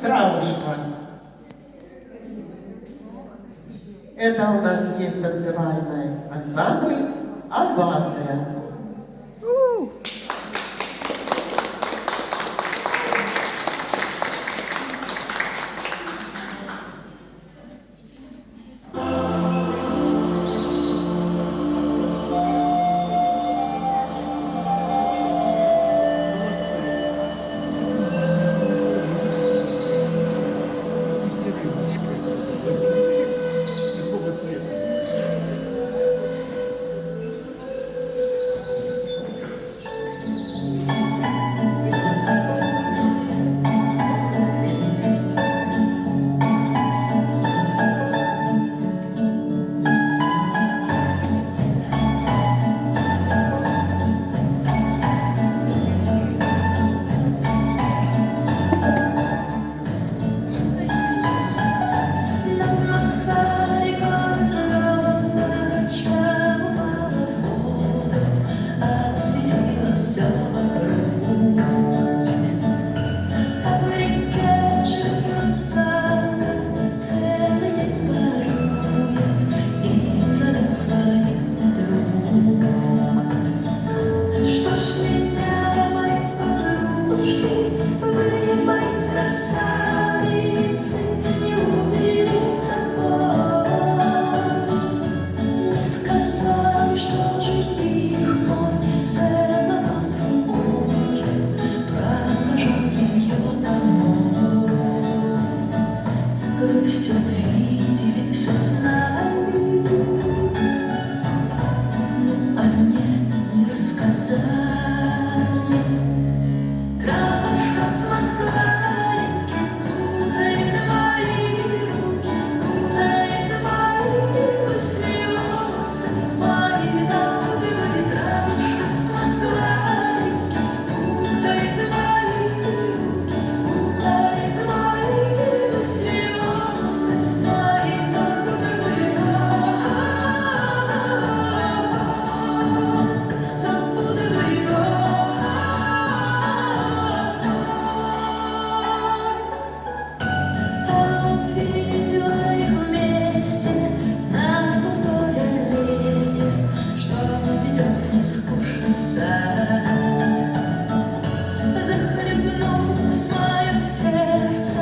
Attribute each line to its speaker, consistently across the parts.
Speaker 1: травушка. Это у нас есть танцевальный ансамбль «Овация».
Speaker 2: Такого цвета.
Speaker 3: Вы все видели, все знали, но о мне не рассказали. Травушка Москва-реки путает мои руки, путает мои слезы, мои запутывает. Травушка Москва-реки путает мои руки, путает мои слезы, мои запутывает. Видела их вместе на пустой аллее, что ведет в нескучный сад. Захлебнулось мое сердце,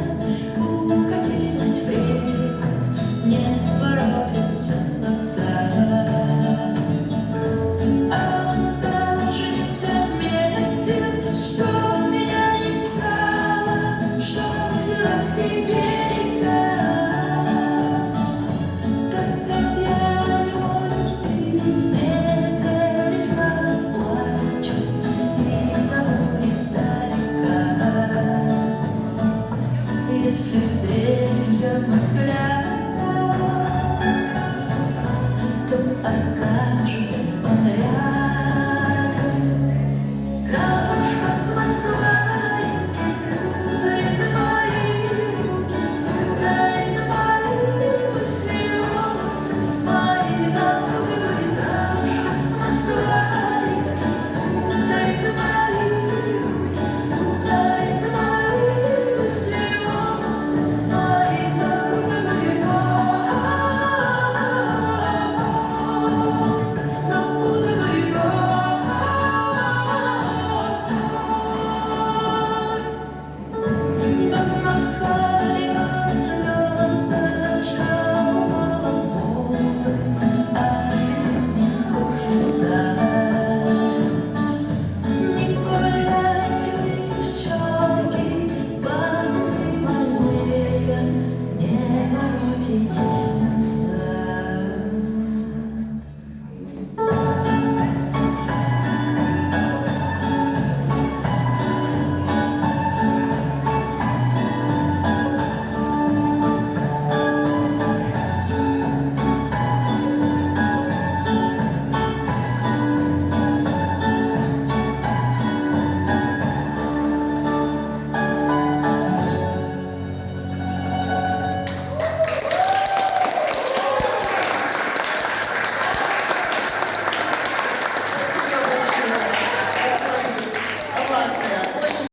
Speaker 3: укатилось в реку, не воротится назад. А он даже не заметил, что меня не стало, что взяла к себе. Если встретимся, мой взгляд